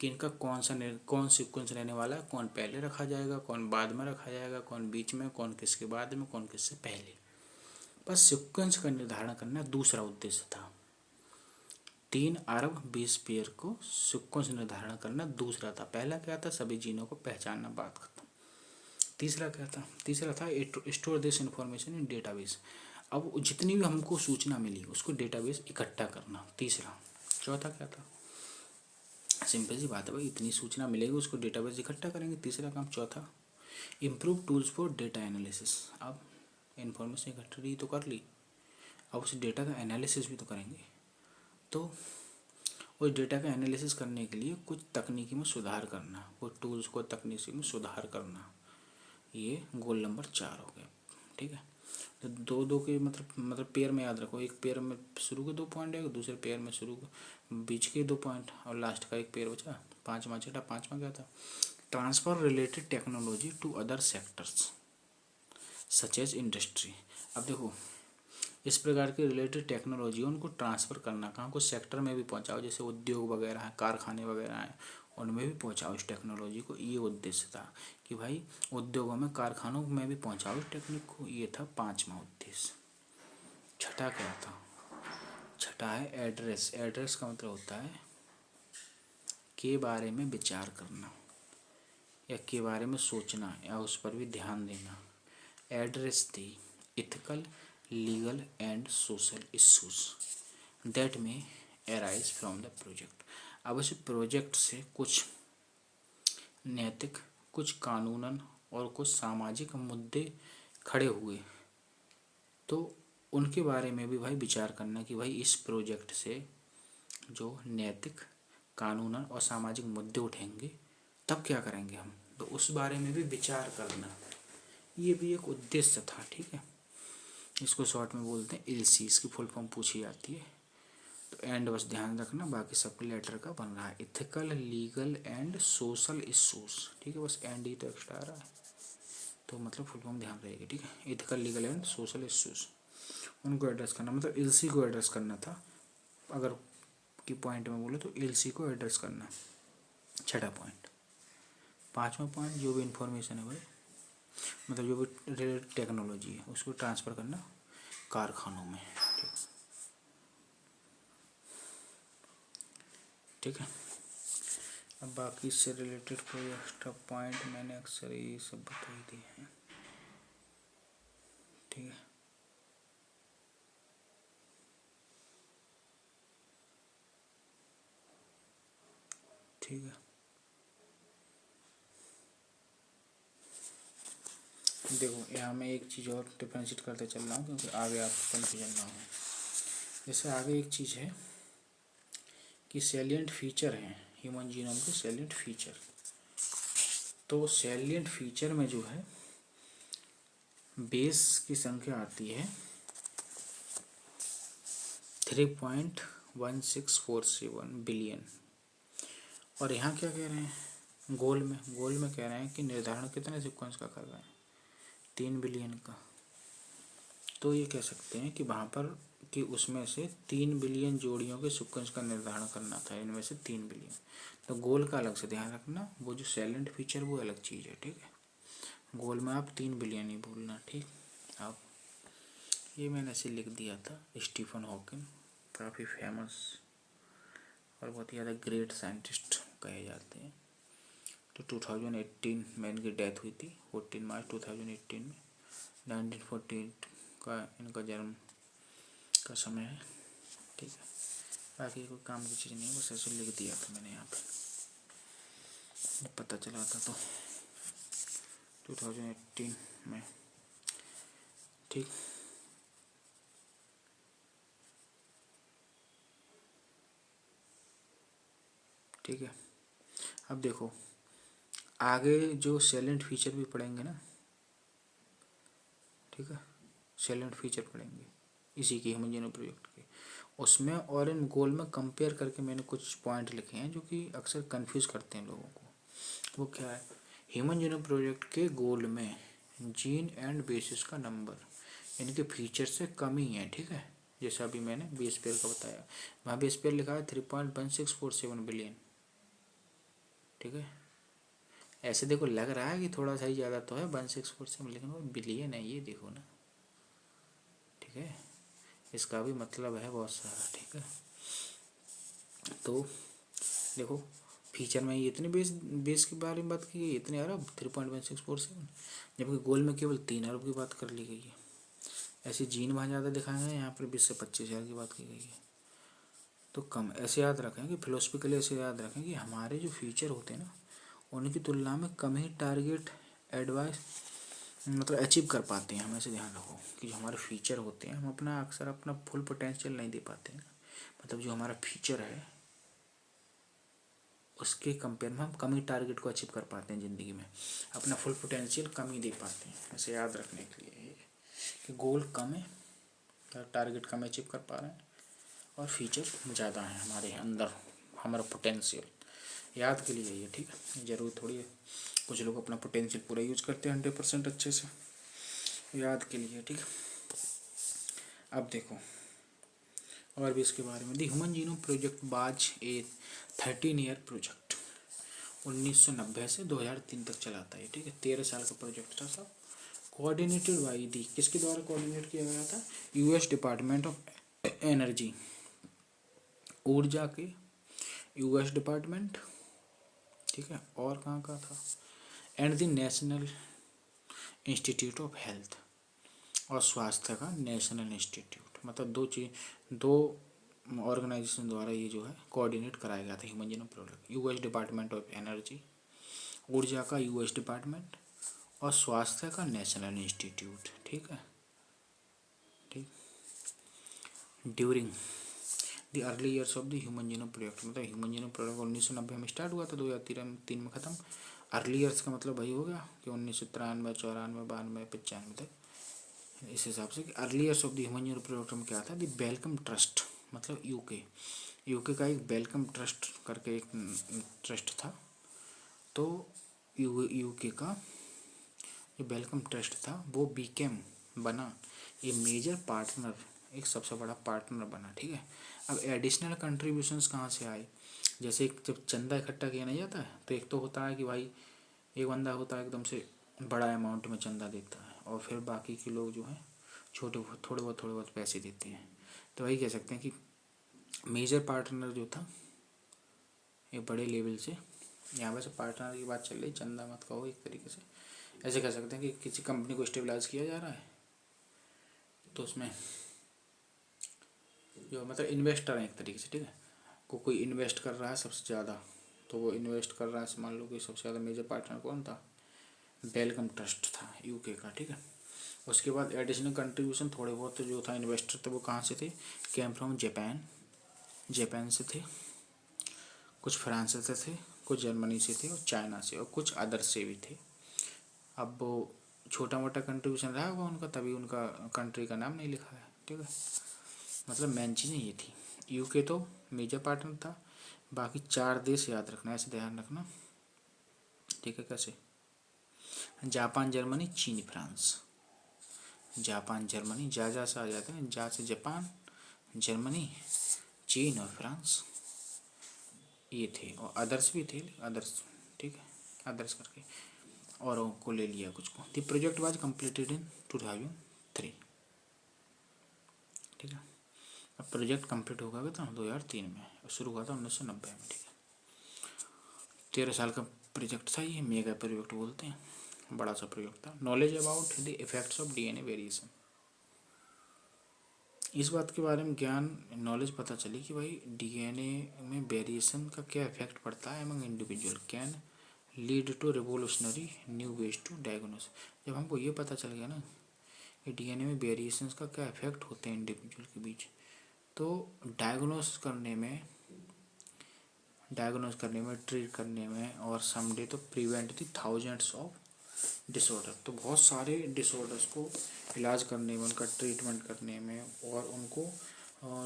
कि इनका कौन सीक्वेंस रहने वाला है, कौन पहले रखा जाएगा, कौन बाद में रखा जाएगा, कौन बीच में, कौन किसके बाद में, कौन किससे पहले, बस सीक्वेंस का निर्धारण करना दूसरा उद्देश्य था। 3 अरब 20 पेयर को सीक्वेंस निर्धारण करना दूसरा था। पहला क्या था, सभी जीनों को पहचानना, बात खत्म। तीसरा क्या था, तीसरा था store this information in database. अब जितनी भी हमको सूचना मिली उसको डेटाबेस इकट्ठा करना, तीसरा। चौथा क्या था, सिंपल सी बात है भाई, इतनी सूचना मिलेगी उसको डेटाबेस इकट्ठा करेंगे, तीसरा काम। चौथा, improve tools for data analysis. अब इन्फॉर्मेशन इकट्ठी तो कर ली, अब उस डेटा का एनालिसिस भी तो करेंगे। तो उस डेटा का एनालिसिस करने के लिए कुछ तकनीकी में सुधार करना, कुछ टूल्स को तकनीकी में सुधार करना, ये गोल नंबर 4 हो गया। ठीक है, तो दो दो के मतलब पेयर में याद रखो, एक पेयर में शुरू के 2 पॉइंट आएगा, दूसरे पेयर में शुरू बीच के 2 पॉइंट और लास्ट का एक पेयर बचा। पाँचवा छठा, पाँचवा क्या था, transfer related technology to other sectors such as industry. अब देखो, इस प्रकार की रिलेटेड टेक्नोलॉजी उनको ट्रांसफ़र करना, कहाँ को सेक्टर में भी पहुँचाओ, जैसे उद्योग वगैरह हैं, कारखाने वगैरह हैं, उनमें भी पहुँचाओ इस टेक्नोलॉजी को। ये उद्देश्य था कि भाई उद्योगों में, कारखानों में भी पहुँचाओ इस टेक्निक को। ये था 5वां उद्देश्य। छठा क्या था, छठा है एड्रेस। एड्रेस का मतलब होता है के बारे में विचार करना या के बारे में सोचना या उस पर भी ध्यान देना। Address the ethical, legal and social issues that में अराइज फ्रॉम द प्रोजेक्ट। अब इस प्रोजेक्ट से कुछ नैतिक, कुछ कानूनन और कुछ सामाजिक मुद्दे खड़े हुए, तो उनके बारे में भी भाई विचार करना कि भाई इस प्रोजेक्ट से जो नैतिक, कानूनन और सामाजिक मुद्दे उठेंगे तब क्या करेंगे हम, तो उस बारे में भी विचार करना, ये भी एक उद्देश्य था। ठीक है, इसको शॉर्ट में बोलते हैं एलसी, इसकी फुल फॉर्म पूछी जाती है। तो एंड बस ध्यान रखना, बाकी सब लेटर का बन रहा है ethical, legal and social issues. ठीक है, बस एंड ही तो एक्स्ट्रा आ रहा है, तो मतलब फुल फॉर्म ध्यान रहेगी। ठीक है, ethical, legal and social issues, उनको एड्रेस करना, मतलब एलसी को एड्रेस करना था। अगर की पॉइंट में बोले तो एलसी को एड्रेस करना, छठा पॉइंट। पाँचवा पॉइंट, जो भी इंफॉर्मेशन है भाई, मतलब जो भी रिलेटेड टेक्नोलॉजी है उसको ट्रांसफ़र करना कारखानों में। ठीक है, अब बाकी इससे रिलेटेड कोई एक्स्ट्रा पॉइंट मैंने अक्सर ये सब बता ही दिए हैं। ठीक है, ठीक है, देखो यहाँ मैं एक चीज़ और डिफ्रेंशिएट करते चल रहा हूँ क्योंकि आगे आपको कन्फ्यूजन ना हो। जैसे आगे एक चीज़ है कि सैलिएंट फीचर हैं ह्यूमन जीनोम के, सैलिएंट फीचर। तो सैलिएंट फीचर में जो है बेस की संख्या आती है 3.1647 बिलियन। और यहाँ क्या कह रहे हैं, गोल में कह रहे हैं कि निर्धारण कितने सीक्वेंस का कर रहे हैं, 3 बिलियन का। तो ये कह सकते हैं कि वहाँ पर कि उसमें से 3 बिलियन जोड़ियों के सीक्वेंस का निर्धारण करना था, इनमें से 3 बिलियन। तो गोल का अलग से ध्यान रखना, वो जो सैलेंट फीचर वो अलग चीज़ है। ठीक है, गोल में आप 3 बिलियन ही बोलना। ठीक, अब ये मैंने ऐसे लिख दिया था, स्टीफन हॉकिंग काफ़ी फेमस और बहुत ही ज़्यादा ग्रेट साइंटिस्ट कहे जाते हैं। तो 2018 में इनकी डेथ हुई थी, 14 मार्च 2018 में। 1948 का इनका जन्म का समय है। ठीक है, बाकी कोई काम की चीज़ नहीं है, बस ऐसे लिख दिया था मैंने यहाँ पे, पता चला था तो 2018 में। ठीक, ठीक है, अब देखो आगे जो सैलेंट फीचर भी पढ़ेंगे ना, ठीक है, सैलेंट फीचर पढ़ेंगे इसी के ह्यूमन जीनोम प्रोजेक्ट के, उसमें और इन गोल में कंपेयर करके मैंने कुछ पॉइंट लिखे हैं जो कि अक्सर कंफ्यूज करते हैं लोगों को। वो क्या है, ह्यूमन जीनोम प्रोजेक्ट के गोल में जीन एंड बेसिस का नंबर इनके फीचर से कम ही है। ठीक है, जैसा अभी मैंने बेस पेयर का बताया, वहाँ बेस पेयर लिखा है 3.1647 बिलियन। ठीक है, ऐसे देखो लग रहा है कि थोड़ा सा ही ज़्यादा तो है 1647, लेकिन वो बिलियन है, ये देखो ना। ठीक है, इसका भी मतलब है बहुत सारा। ठीक है, तो देखो फीचर में ये इतने बेस के बारे में बात की गई, इतने अरब 3.1647, जबकि गोल में केवल 3 अरब की बात कर ली गई है। ऐसे जीन वहाँ ज़्यादा दिखाए हैं, यहाँ पर 20 से 25 हज़ार की बात की गई है। तो कम ऐसे याद रखें कि फिलोसफिकली ऐसे याद रखें कि हमारे जो फ्यूचर होते हैं ना, उनकी तुलना में कम ही टारगेट एडवाइस मतलब अचीव कर पाते हैं। हम ऐसे ध्यान रखो कि जो हमारे फीचर होते हैं, हम अपना अक्सर अपना फुल पोटेंशियल नहीं दे पाते हैं। मतलब जो हमारा फीचर है उसके कंपेयर में हम कम ही टारगेट को अचीव कर पाते हैं ज़िंदगी में, अपना फुल पोटेंशियल कम ही दे पाते हैं। ऐसे याद रखने के लिए कि गोल कम है, टारगेट कम अचीव कर पा रहे हैं, और फीचर ज़्यादा है हमारे अंदर, हमारा पोटेंशियल। याद के लिए ये, ठीक है, ज़रूर थोड़ी है। कुछ लोग अपना पोटेंशियल पूरा यूज करते हैं 100% अच्छे से, याद के लिए, ठीक है। अब देखो और भी इसके बारे में। The human genome project was a 13 year project, 1990 से 2003 तक चला था ये, ठीक है। 13 साल का प्रोजेक्ट था सब। कोऑर्डिनेटेड बाई दी, किसके द्वारा कोऑर्डिनेट किया गया था? यूएस डिपार्टमेंट ऑफ एनर्जी, ऊर्जा के यूएस डिपार्टमेंट, ठीक है। और कहाँ का था? And the national institute of health, और स्वास्थ्य का नेशनल इंस्टीट्यूट। मतलब दो ऑर्गेनाइजेशन द्वारा ये जो है कोऑर्डिनेट कराया गया था human genome project. US department of energy, ऊर्जा का यूएस डिपार्टमेंट, और स्वास्थ्य का नेशनल इंस्टीट्यूट, ठीक है, ठीक। During the early years of the human genome project, मतलब ह्यूमन जीनोम प्रोजेक्ट 1990 में स्टार्ट हुआ था, 2003 में ख़त्म। अर्ली ईयर्स का मतलब वही हो गया कि 1993, 94, 92, 95 तक, इस हिसाब से। कि early years of the human genome project में क्या था? द वेलकम ट्रस्ट, मतलब यूके का एक वेलकम ट्रस्ट करके एक ट्रस्ट था। तो यूके का जो वेलकम ट्रस्ट था वो बना ये मेजर पार्टनर, एक सबसे बड़ा पार्टनर बना, ठीक है। अब एडिशनल कंट्रीब्यूशंस कहाँ से आए? जैसे जब चंदा इकट्ठा किया नहीं जाता है, तो एक तो होता है कि भाई एक बंदा होता है एकदम से बड़ा अमाउंट में चंदा देता है, और फिर बाकी के लोग जो हैं थोड़े बहुत पैसे देते हैं। तो वही कह सकते हैं कि मेजर पार्टनर जो था ये बड़े लेवल से, यहाँ वैसे पार्टनर की बात चल रही, चंदा मत कहो, एक तरीके से ऐसे कह सकते हैं कि किसी कंपनी को स्टेबलाइज किया जा रहा है, तो उसमें जो मतलब इन्वेस्टर है एक तरीके से, ठीक है, कोई इन्वेस्ट कर रहा है सबसे ज़्यादा, तो वो इन्वेस्ट कर रहा है, मान लो कि सबसे ज़्यादा मेजर पार्टनर कौन था? वेलकम ट्रस्ट था यूके का, ठीक है। उसके बाद एडिशनल कंट्रीब्यूशन थोड़े बहुत जो था इन्वेस्टर थे वो कहाँ से थे? केम फ्रॉम जापान से थे, कुछ फ्रांस से थे, कुछ जर्मनी से थे, और चाइना से, और कुछ अदर से भी थे। अब वो छोटा मोटा कंट्रीब्यूशन रहा होगा उनका, तभी उनका कंट्री का नाम नहीं लिखा है, ठीक है। मतलब मेन चीज़ें ये थी। यूके तो मेजर पार्टनर था, बाकी 4 देश याद रखना, ऐसे ध्यान रखना, ठीक है। कैसे? जापान, जर्मनी, चीन, फ्रांस। जापान, जर्मनी, जा से आ जाते हैं, जा से जापान, जर्मनी, चीन और फ्रांस, ये थे। और अदर्स भी थे, अदर्स, ठीक है, अदर्स करके औरों को ले लिया कुछ को। The project was completed in 2003, ठीक है। अब प्रोजेक्ट कंप्लीट हो गया था 2003 में, शुरू हुआ था 1990 में, ठीक है। 13 साल का प्रोजेक्ट था ये, मेगा प्रोजेक्ट बोलते हैं, बड़ा सा प्रोजेक्ट था। Knowledge about the effects of DNA variation, इस बात के बारे में ज्ञान नॉलेज पता चली कि भाई डीएनए में वेरिएशन का क्या इफेक्ट पड़ता है among individual, can lead to revolutionary new ways to diagnose. जब हमको ये पता चल गया ना कि डीएनए में वेरिएशंस का क्या इफेक्ट होते हैं इंडिविजुअल के बीच, तो डायग्नोस करने में, ट्रीट करने में, और समडे तो prevent the thousands of disorder, तो बहुत सारे डिसऑर्डर्स को इलाज करने में, उनका ट्रीटमेंट करने में, और उनको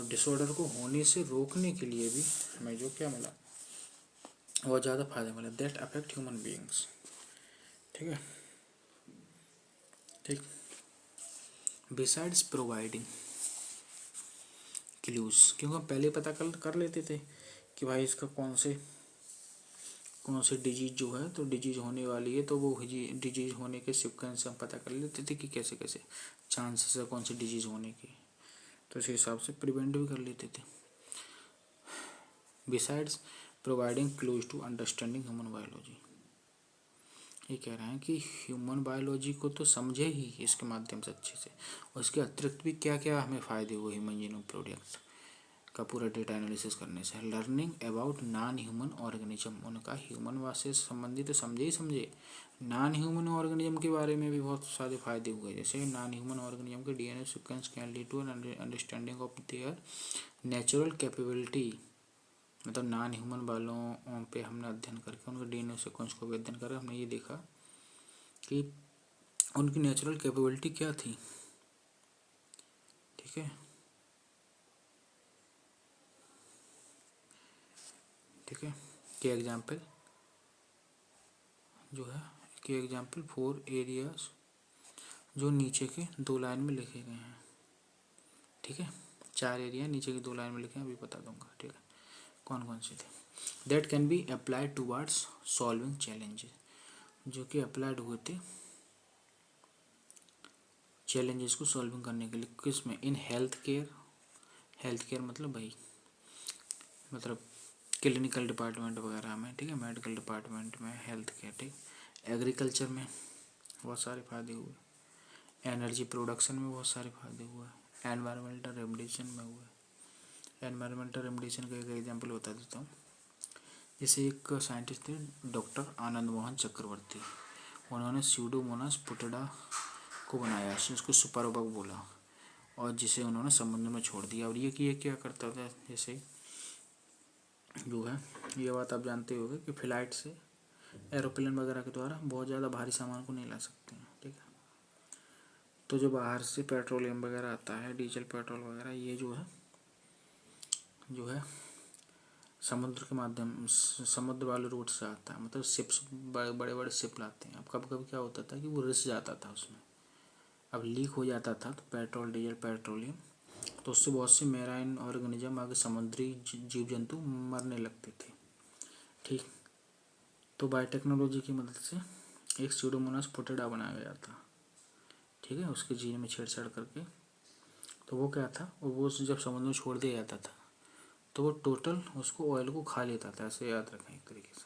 डिसऑर्डर को होने से रोकने के लिए भी हमें जो क्या मिला, बहुत ज़्यादा फायदा मिला, दैट अफेक्ट ह्यूमन बीइंग्स, ठीक है, ठीक। बिसाइड्स प्रोवाइडिंग क्लूज, क्योंकि हम पहले पता कर लेते थे कि भाई इसका कौन से डिजीज जो है, तो डिजीज होने वाली है, तो वो डिजीज होने के सिक्वेंस हम पता कर लेते थे कि कैसे कैसे चांसेस है कौन सी डिजीज होने के, तो इस हिसाब से प्रिवेंट भी कर लेते थे। Besides providing clues to understanding human biology. ये कह रहे हैं कि ह्यूमन बायोलॉजी को तो समझे ही इसके माध्यम से अच्छे से, और इसके अतिरिक्त भी क्या क्या हमें फ़ायदे हुए ह्यूमन जीनोम प्रोजेक्ट का पूरा डेटा एनालिसिस करने से। Learning about non human organism, उनका ह्यूमन वास से संबंधित तो समझे ही समझे, नॉन ह्यूमन ऑर्गेनिज्म के बारे में भी बहुत सारे फायदे हुए। जैसे नॉन ह्यूमन ऑर्गेनिज्म के DNA sequence can lead to understanding of their natural capability, मतलब नॉन ह्यूमन वालों पे हमने अध्ययन करके उनके डीएनए सीक्वेंस को भी अध्ययन करके हमने ये देखा कि उनकी नेचुरल कैपेबिलिटी क्या थी। ठीक है, ठीक है, के एग्जाम्पल जो है, के एग्जाम्पल 4 एरियाज जो नीचे के 2 लाइन में लिखे गए हैं। ठीक है, 4 एरिया नीचे की 2 लाइन में लिखे हैं, अभी बता दूंगा। ठीक है, कौन कौन से थे। That can be applied towards solving challenges, जो कि अप्लाइड हुए थे चैलेंजेस को सॉल्विंग करने के लिए। किस में, in health care, health care मतलब भाई मतलब क्लिनिकल डिपार्टमेंट वगैरह में। ठीक है, मेडिकल डिपार्टमेंट में हेल्थ केयर। ठीक, एग्रीकल्चर में बहुत सारे फायदे हुए, एनर्जी प्रोडक्शन में बहुत सारे फायदे हुए, एनवायरमेंटल रेमडिएशन में हुए। एनवायरमेंटल रेमडिएशन का एक एग्जाम्पल बता देता हूँ। जैसे एक साइंटिस्ट थे डॉक्टर आनंद मोहन चक्रवर्ती, उन्होंने स्यूडोमोनास पुटेडा को बनाया, उसको सुपरबग बोला, और जिसे उन्होंने समुद्र में छोड़ दिया। और ये क्या करता था, जैसे जो है, ये बात आप जानते होंगे कि फ्लाइट से, एरोप्लेन वगैरह के द्वारा बहुत ज़्यादा भारी सामान को नहीं ला सकते हैं। ठीक है, तो जो बाहर से पेट्रोलियम वगैरह आता है, डीजल पेट्रोल वगैरह, ये जो है समुद्र के माध्यम, समुद्र वाले रूट से आता है, मतलब शिप्स, बड़े बड़े शिप लाते हैं। अब कभी कभी क्या होता था कि वो रिस जाता था उसमें, अब लीक हो जाता था तो पेट्रोल, डीजल, पेट्रोलियम, तो उससे बहुत से मेराइन ऑर्गेनिज्म, आगे समुद्री जीव जंतु मरने लगते थे। ठीक, तो बायोटेक्नोलॉजी की मदद से एक स्यूडोमोनास पुटेडा बनाया गया था। ठीक है, उसके जीन में छेड़छाड़ करके, तो वो क्या था, वो जब समुद्र में छोड़ दिया जाता था तो वो टोटल उसको ऑयल को खा लेता था। ऐसे याद रखें, एक तरीके से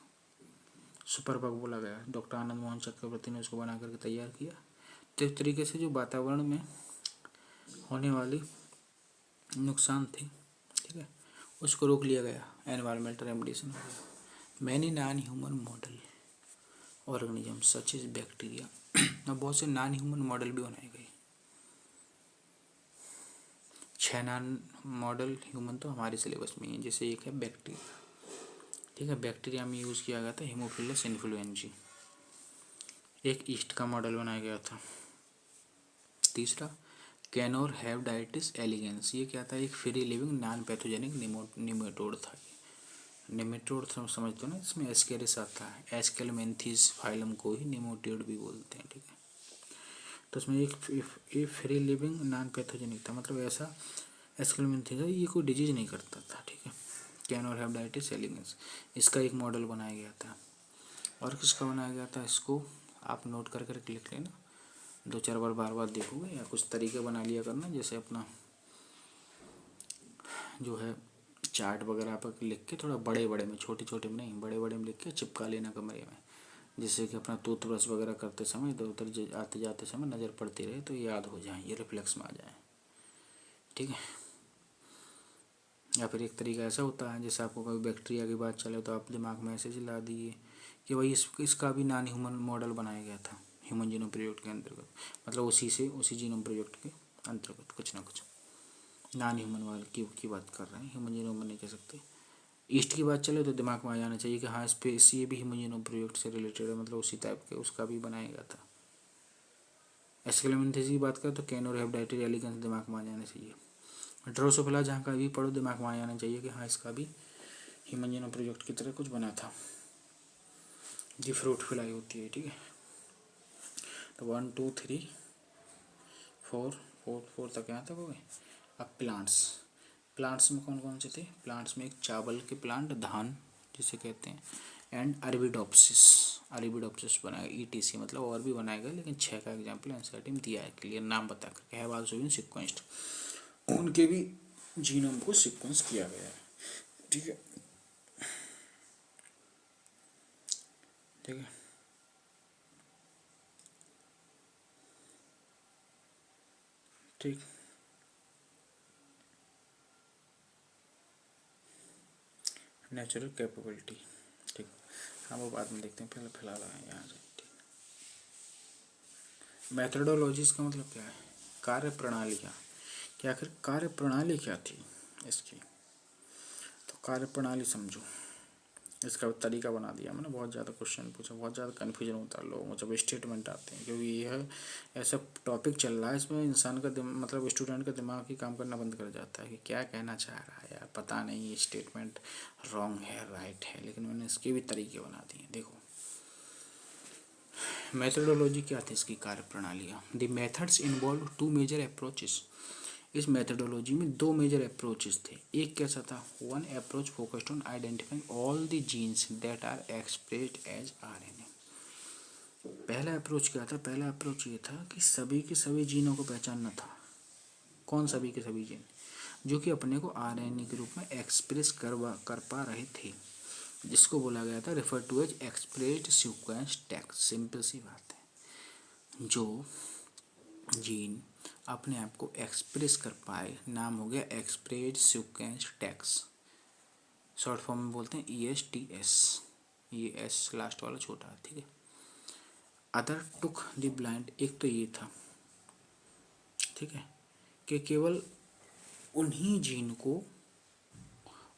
सुपरबग बोला गया। डॉक्टर आनंद मोहन चक्रवर्ती ने उसको बना करके तैयार किया। तो एक तरीके से जो वातावरण में होने वाली नुकसान थे, ठीक है, उसको रोक लिया गया, एनवायरमेंटल रेमडिएशन हो गया। Many non human model organism such is bacteria, अब बहुत से नॉन ह्यूमन मॉडल भी बनाए गए। 6 नॉन मॉडल ह्यूमन तो हमारे सिलेबस में है। जैसे एक है बैक्टीरिया। ठीक है, बैक्टीरिया में यूज़ किया गया था हेमोफिलस इन्फ्लुएंजी। एक ईस्ट का मॉडल बनाया गया था। तीसरा कैनोर हैवडाइटिस एलिगेंस, ये क्या था, एक free living non pathogenic nematode था। निमेटोड समझते हो ना, इसमें एस्केरिस आता है, एस्केलमेंथिस फाइलम को ही निमोटिड भी बोलते हैं। ठीक है, तो उसमें एक फ्री लिविंग नॉन पैथोजेनिक था, मतलब ऐसा एस्केलमेंथिस ये कोई डिजीज नहीं करता था। ठीक है, कैनोर हैवडाइटिस एलिगेंस, इसका एक मॉडल बनाया गया था। और किसका बनाया गया था, इसको आप नोट करके लिख लेना, 2-4 बार बार देखोगे, या कुछ तरीके बना लिया करना। जैसे अपना जो है चार्ट वगैरह पर लिख के, थोड़ा बड़े बड़े में, छोटे छोटे में नहीं, बड़े बड़े में लिख के चिपका लेना कमरे में, जिससे कि अपना टूथब्रश वगैरह करते समय, इधर उधर आते जाते समय नज़र पड़ती रहे, तो याद हो जाए, ये रिफ्लेक्स में आ जाए। ठीक है, या फिर एक तरीका ऐसा होता है, जैसे आपको कोई बैक्टीरिया की बात चले तो आप दिमाग में ऐसे ला दिए कि भाई इसका भी नॉन ह्यूमन मॉडल बनाया गया था ह्यूमन जीनोम प्रोजेक्ट के अंतर्गत, मतलब उसी जीनोम प्रोजेक्ट के अंतर्गत कुछ ना कुछ नॉन ह्यूमन वाले की बात कर रहे हैं, ह्यूमन जीनोम नहीं कह सकते। ईस्ट की बात चले तो दिमाग में आ जाना चाहिए कि हाँ, इस पे ये भी ह्यूमन जीनोम प्रोजेक्ट से रिलेटेड है, मतलब उसी टाइप के उसका भी बनाया गया था। एस्केलेमेंथिस की बात करें तो कैनोर हैवडाइटिस एलिगेंस दिमाग में आ जाना चाहिए। ड्रोसोफिला जहाँ का भी पढ़ो दिमाग में आ जाना चाहिए कि हाँ, इसका भी ह्यूमन जीनोम प्रोजेक्ट की तरह कुछ बना था। जी फ्रूट फ्लाई होती है। ठीक है, तो 1 2 3 4 तक यहाँ तक हो गए। अब प्लांट्स में कौन कौन से थे, प्लांट्स में एक चावल के प्लांट, धान जिसे कहते हैं, एंड अरबिडोप्सिस बनाया, ETC, मतलब और भी बनाएगा, लेकिन 6 का एग्जाम्पल एनसीईआरटी में दिया है, क्लियर नाम बता करके हैव आल्सो बीन सीक्वेंस्ड, उनके भी जीनोम को सीक्वेंस किया गया है। ठीक है, ठीक है। ठीक, नेचुरल कैपेबिलिटी, ठीक, हाँ वो बाद में देखते हैं, पहले फिलहाल यहाँ से। मैथडोलॉजीज का मतलब क्या है? कार्य प्रणालियाँ, कि आखिर कार्य प्रणाली क्या थी इसकी। तो कार्य प्रणाली समझो, इसका तरीका बना दिया मैंने। बहुत ज़्यादा क्वेश्चन पूछा, बहुत ज़्यादा कन्फ्यूजन होता है लोगों को जब स्टेटमेंट आते हैं, क्योंकि यह ऐसा टॉपिक चल रहा है इसमें इंसान का मतलब स्टूडेंट का दिमाग ही काम करना बंद कर जाता है कि क्या कहना चाह रहा है यार, पता नहीं ये स्टेटमेंट रॉन्ग है राइट है। लेकिन मैंने इसके भी तरीके बना दिए। देखो मेथडोलॉजी क्या थी इसकी, कार्य प्रणालियाँ। The methods involve two major approaches. इस मेथडोलॉजी में दो मेजर अप्रोचेस थे। एक कैसा था? One approach focused on identifying all the genes that are expressed as RNA. पहला अप्रोच क्या था? पहला अप्रोच ये था कि सभी के सभी जीनों को पहचानना था। कौन सभी के सभी जीन? जो कि अपने को आरएनए के रूप में एक्सप्रेस कर पा रहे थे, जिसको बोला गया था refer to as expressed sequence text. Simple सी बात है, जो जीन अपने आप को एक्सप्रेस कर पाए, नाम हो गया expressed sequence text. Short form में बोलते हैं ESTS, ये एस लास्ट वाला छोटा है, ठीक है। अदर टुक द ब्लाइंड, एक तो ये था, ठीक है, कि केवल उन्हीं जीन को,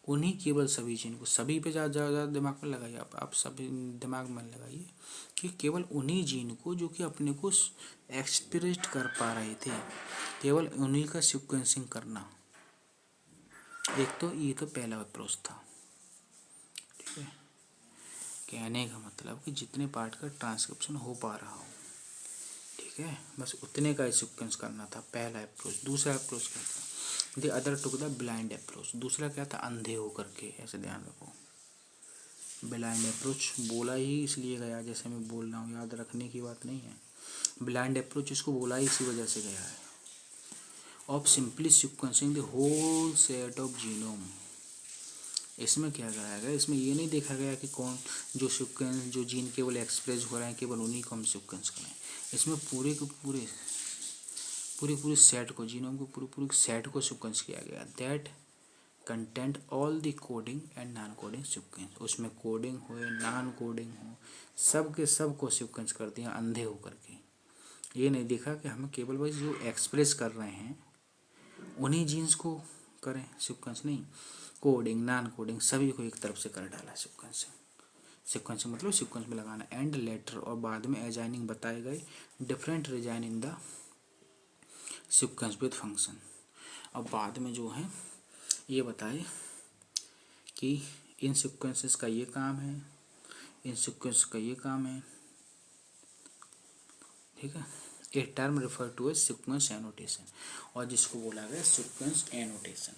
उन्हीं केवल सभी जीन को, सभी पे ज़्यादा दिमाग में लगाइए आप सभी दिमाग में लगाइए कि केवल उन्हीं जीन को जो कि अपने को एक्सप्रेस कर पा रहे थे, केवल उन्हीं का सीक्वेंसिंग करना। एक तो ये तो पहला अप्रोच था, ठीक है। कहने का मतलब कि जितने पार्ट का ट्रांसक्रिप्शन हो पा रहा हो, ठीक है, बस उतने का ही सीक्वेंस करना था, पहला अप्रोच। दूसरा अप्रोच क्या था? The other took the blind approach. दूसरा क्या था? अंधे होकर के, ऐसे ध्यान रखो। ब्लाइंड अप्रोच बोला ही इसलिए गया, जैसे मैं बोल रहा हूँ, याद रखने की बात नहीं है। ब्लाइंड अप्रोच इसको बोला ही इसी वजह से गया है। Of simply sequencing the whole set of genome. इसमें क्या कराया गया? इसमें ये नहीं देखा गया कि कौन जो सीक्वेंस, जो जीन केवल एक्सप्रेस हो रहे हैं, केवल उन्हीं को हम सीक्वेंस करें। इसमें पूरे के पूरे सेट को, जीनोम को पूरे सेट को सीक्वेंस किया गया। That content all the coding and non coding sequence. उसमें कोडिंग हो नॉन कोडिंग हो, सब के सब को सीक्वेंस कर दिया अंधे होकर के। ये नहीं देखा कि हमें केवल बस जो एक्सप्रेस कर रहे हैं उन्हीं जीन्स को करें सीक्वेंस, नहीं, कोडिंग नॉन कोडिंग सभी को एक तरफ से कर डाला सीक्वेंस। सीक्वेंस मतलब सीक्वेंस में लगाना। एंड लेटर, और बाद में असाइनिंग बताए गए different region in the sequence with function. और बाद में जो है ये बताए कि इन सीक्वेंसेस का ये काम है, इन सीक्वेंस का ये काम है, ठीक है। A term refer to a sequence annotation, और जिसको बोला गया सीक्वेंस एनोटेशन।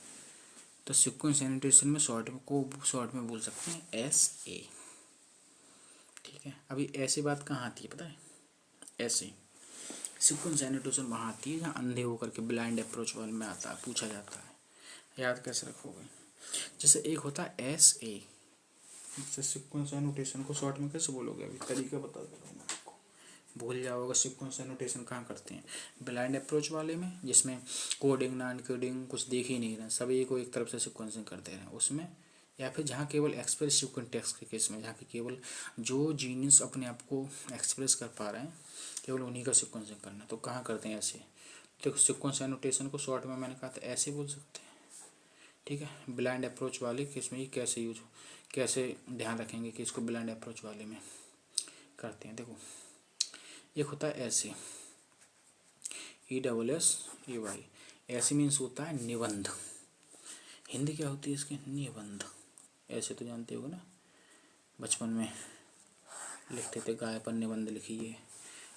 तो सीक्वेंस एनोटेशन में शॉर्ट में बोल सकते हैं SA, ठीक है। अभी ऐसी बात कहाँ आती है पता है? ऐसे सीक्वेंस एनोटेशन वहाँ आती है जहाँ अंधे होकर के ब्लाइंड अप्रोच वाले में आता है, पूछा जाता है। याद कैसे रखोगे? जैसे एक होता है SA, इससे सीक्वेंस एनोटेशन को शॉर्ट में कैसे बोलोगे? अभी तरीका बता दे रहा हूँ मैं आपको, भूल जाओगे। सीक्वेंस एनोटेशन कहाँ करते हैं? ब्लाइंड अप्रोच वाले में, जिसमें कोडिंग नॉन कोडिंग कुछ देख ही नहीं रहे, सभी को एक तरफ से सीक्वेंसिंग कर दे रहे हैं उसमें। या फिर जहाँ केवल एक्सप्रेस सीक्वेंस टेक्स्ट के केस में, जहाँ की केवल जो जीन्स अपने आप को एक्सप्रेस कर पा रहे हैं, केवल उन्हीं का सीक्वेंसिंग करना। तो कहाँ करते हैं? ऐसे। देखो सीक्वेंस एनोटेशन को शॉर्ट में मैंने कहा था ऐसे बोल सकते हैं, ठीक है। ब्लाइंड अप्रोच वाले केस में ये कैसे यूज, कैसे ध्यान रखेंगे कि इसको ब्लाइंड अप्रोच वाले में करते हैं। देखो एक होता है ऐसे, ESSEY। ऐसे मीन्स होता है निबंध। हिंदी क्या होती है इसकी? निबंध। ऐसे तो जानते होगे ना, बचपन में लिखते थे गाय पर निबंध लिखिए,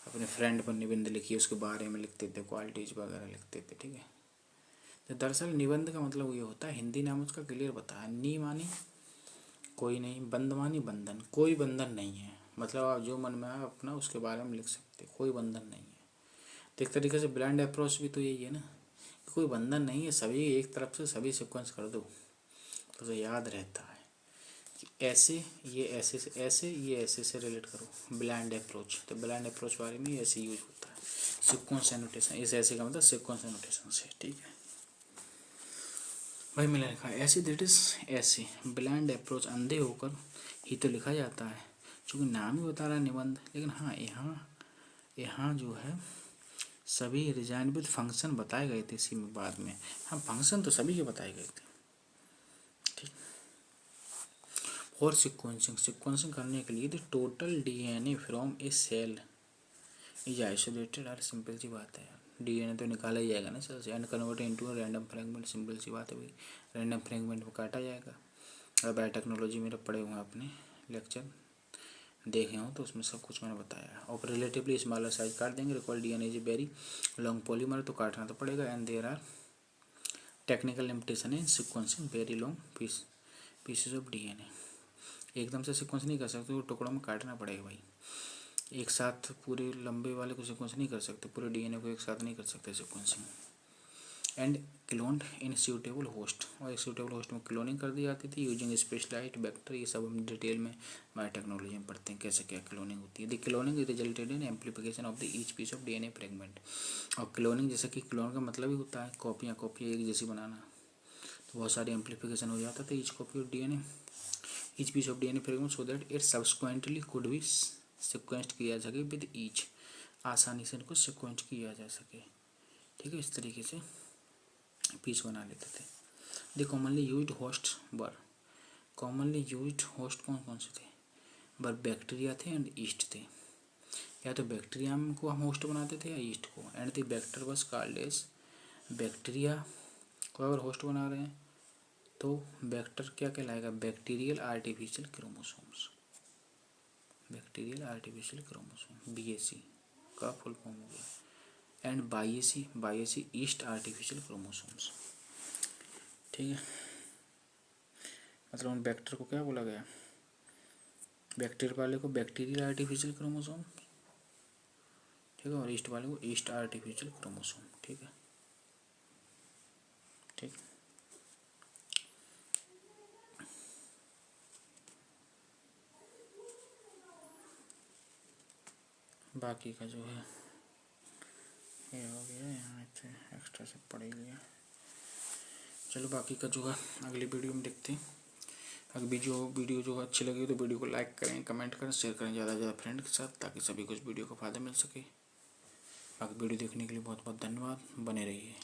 अपने फ्रेंड पर निबंध लिखिए, उसके बारे में लिखते थे, क्वालिटीज वगैरह लिखते थे, ठीक है। तो दरअसल निबंध का मतलब ये होता है, हिंदी नाम उसका क्लियर बताया, नी मानी कोई नहीं, बंद मानी बंधन, कोई बंधन नहीं है। मतलब आप जो मन में आए अपना उसके बारे में लिख सकते, कोई बंधन नहीं है। तो एक तरीके से ब्लाइंड अप्रोच भी तो यही है ना, कोई बंधन नहीं है, सभी एक तरफ से सभी सीक्वेंस कर दो तो याद रहता है। ऐसे ये ऐसे से ऐसे, ये ऐसे से रिलेट करो ब्लाइंड अप्रोच, तो ब्लाइंड अप्रोच बारे में ऐसे यूज होता है सीक्वेंस एनोटेशन। इस ऐसे का मतलब सीक्वेंस एनोटेशन से, ठीक है भाई। मैंने लिखा ऐसे दैट इज ऐसे ब्लाइंड अप्रोच, अंधे होकर ही तो लिखा जाता है, क्योंकि नाम ही बता रहा है निबंध। लेकिन हाँ यहाँ यहाँ जो है सभी रिजाइन विद फंक्शन बताए गए थे इसी में बाद में। हाँ फंक्शन तो सभी के बताए गए थे, ठीक। और सिक्वेंसिंग करने के लिए the total DNA from a cell is isolated. यार सिंपल सी बात है यार, डीएनए तो निकाला ही जाएगा ना सेल से, and convert into random fragment. Simple सी बात है भाई, रैंडम फ्रेगमेंट में काटा जाएगा। और बायोटेक्नोलॉजी मेरा पढ़े हुए हैं आपने लेक्चर देखे हो तो उसमें सब कुछ मैंने बताया। और रिलेटिवली स्मॉलर साइज काट देंगे। Required DNA is very long polymer, तो काटना तो पड़ेगा। And there are technical limitation in sequencing very long pieces of DNA. एकदम से सिक्वेंस नहीं कर सकते, वो टुकड़ों में काटना पड़ेगा भाई। एक साथ पूरे लंबे वाले को सिक्वेंस नहीं कर सकते, पूरे डीएनए को एक साथ नहीं कर सकते sequencing. And cloned in suitable host, और एक सूटेबल होस्ट में क्लोनिंग कर दी जाती थी यूजिंग स्पेशलाइज्ड वेक्टर। ये सब हम डिटेल में बायोटेक्नोलॉजी में पढ़ते हैं कैसे क्या क्लोनिंग होती है। The cloning resulted in amplification of the each piece of DNA fragment. और क्लोनिंग जैसा कि क्लोन का मतलब ही होता है कॉपियाँ एक जैसी बनाना, तो बहुत सारी एम्प्लीफिकेशन हो जाता था each copy of DNA, each piece of DNA fragment, so that it subsequently could be sequenced किया जा सके विद ईच, आसानी से इनको सिक्वेंस किया जा सके, ठीक है। इस तरीके से पीस बना लेते थे। The commonly used host were, commonly used host कौन कौन से थे, वर बैक्टीरिया थे एंड ईस्ट थे। या तो बैक्टीरिया को हम होस्ट बनाते थे या ईस्ट को। And the vector was called as, bacteria को अगर होस्ट बना रहे हैं तो बैक्टर क्या कहलाएगा, bacterial artificial chromosomes, bacterial artificial chromosome BAC का फुल फॉर्म हो गया। एंड बाईएसी ईस्ट आर्टिफिशियल क्रोमोसोम्स, ठीक है। मतलब उन बैक्टर को क्या बोला गया, बैक्टीरिया वाले को बैक्टीरियल आर्टिफिशियल क्रोमोसोम, ठीक है, और ईस्ट वाले को ईस्ट आर्टिफिशियल क्रोमोसोम, ठीक है, ठीक। बाकी का जो है ये हो गया, यहाँ से एक्स्ट्रा से पढ़ ही लिया। चलो बाकी का जो है अगली वीडियो में देखते हैं। अगर वीडियो जो अच्छी लगी तो वीडियो को लाइक करें, कमेंट करें, शेयर करें ज़्यादा से ज़्यादा फ्रेंड के साथ, ताकि सभी को इस वीडियो का फ़ायदा मिल सके। बाकी वीडियो देखने के लिए बहुत बहुत धन्यवाद, बने रहिए।